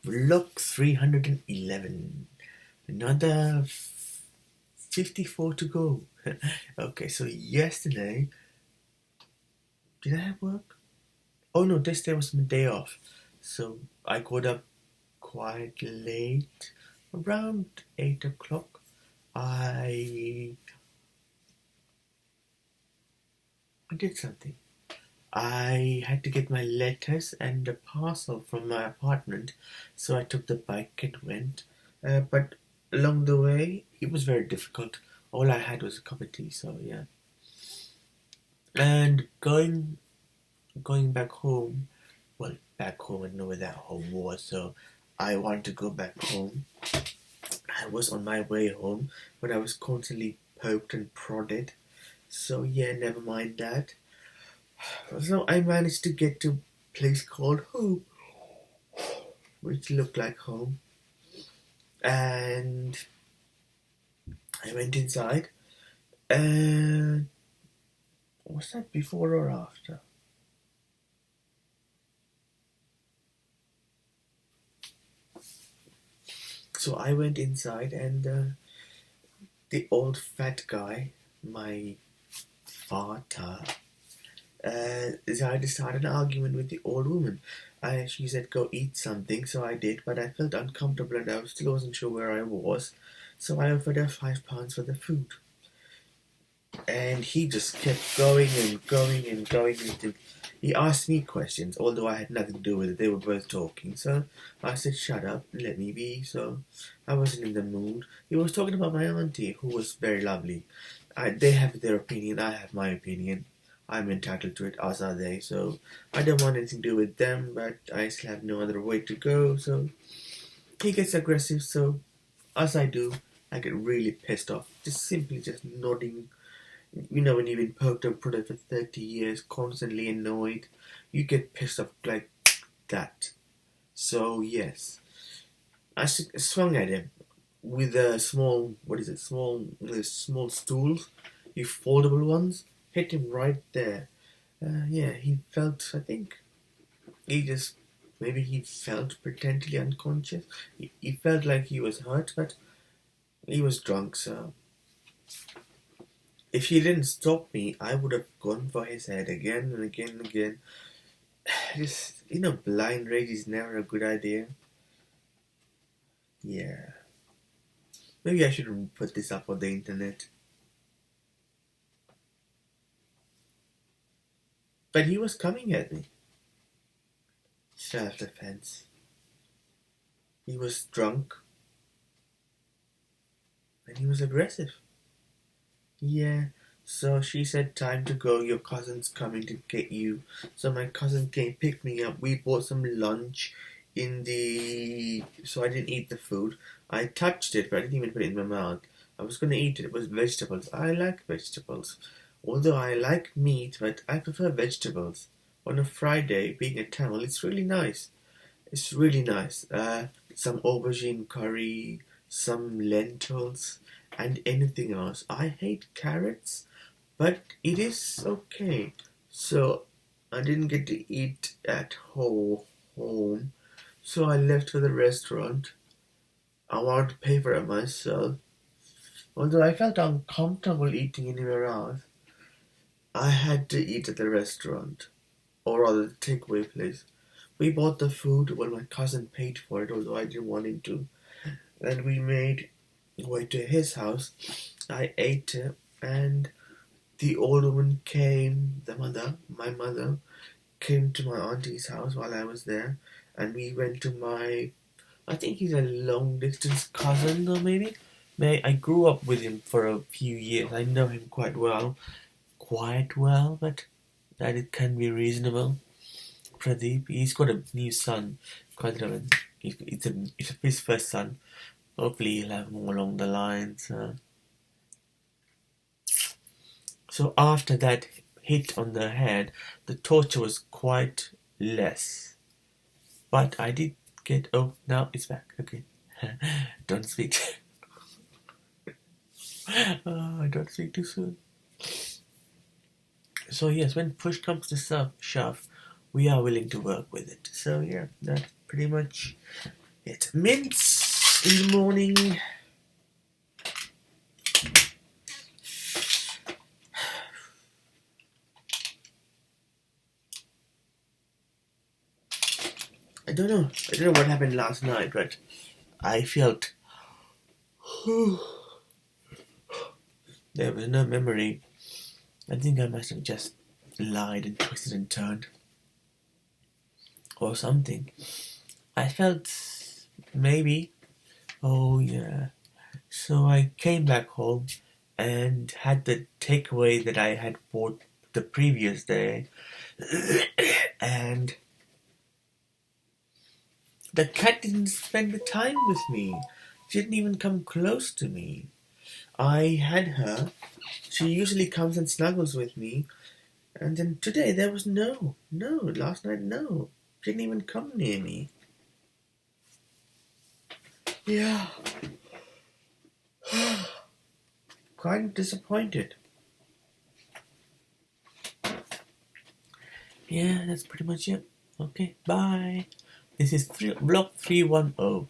Vlog 311. Another 54 to go. Okay, so yesterday, did I have work? Oh no, this day was my day off. So I got up quite late, around 8 o'clock. I did something. I had to get my letters and a parcel from my apartment, so I took the bike and went. But along the way, it was very difficult. All I had was a cup of tea, so yeah. And going back home, well, back home, I didn't know where that home was, so I wanted to go back home. I was on my way home, but I was constantly poked and prodded. So yeah, never mind that. So I managed to get to a place called home, which looked like home. And I went inside. And was that before or after? So I went inside, and the old fat guy, my father, decided to start an argument with the old woman. She said, "Go eat something," so I did, but I felt uncomfortable and I still wasn't sure where I was. So I offered her £5 for the food. And he just kept going and going and going. He asked me questions, although I had nothing to do with it. They were both talking. So I said, "Shut up and let me be." So I wasn't in the mood. He was talking about my auntie, who was very lovely. They have their opinion, I have my opinion. I'm entitled to it, as are they. So I don't want anything to do with them, but I still have no other way to go. So he gets aggressive, so as I do, I get really pissed off. Just nodding. You know, when you've been poked and prodded for 30 years, constantly annoyed, you get pissed off like that. So yes, I swung at him with a small, small stools, the foldable ones. Hit him right there. Yeah, he felt, I think, maybe he felt pretendly unconscious. He felt like he was hurt, but he was drunk, so if he didn't stop me, I would have gone for his head again and again and again. Just, blind rage is never a good idea. Yeah. Maybe I shouldn't put this up on the internet. But he was coming at me. Self-defense. He was drunk. And he was aggressive. Yeah. So she said, "Time to go, your cousin's coming to get you." So my cousin came, picked me up. We bought some lunch so I didn't eat the food. I touched it, but I didn't even put it in my mouth. I was going to eat it. It was vegetables. I like vegetables. Although I like meat, but I prefer vegetables. On a Friday, being a Tamil, it's really nice. It's really nice. Some aubergine curry, some lentils, and anything else. I hate carrots, but it is okay. So I didn't get to eat at home, so I left for the restaurant. I wanted to pay for it myself. Although I felt uncomfortable eating anywhere else, I had to eat at the restaurant, or rather the takeaway place. We bought the food. Well, my cousin paid for it, although I didn't want him to. And we made way to his house. I ate it, and the old woman came, my mother, came to my auntie's house while I was there, and we went to I think he's a long distance cousin, though, maybe. I grew up with him for a few years. I know him quite well, but that it can be reasonable. Pradeep, he's got a new son. It's his first son. Hopefully he'll have more along the lines. So after that hit on the head, the torture was quite less. But I did get... Oh, now it's back. Okay. Don't speak. Don't speak too soon. So yes, when push comes to shove, we are willing to work with it. So yeah, that's pretty much It's mince in the morning. I don't know what happened last night, but I felt there was no memory. I think I must have just lied and twisted and turned. Or something. I felt maybe. Oh yeah. So I came back home and had the takeaway that I had bought the previous day. And the cat didn't spend the time with me. She didn't even come close to me. I had her. She usually comes and snuggles with me. And then today there was no. Last night, no. She didn't even come near me. Yeah. Kind of disappointed. Yeah, that's pretty much it. Okay, bye. This is Block 310.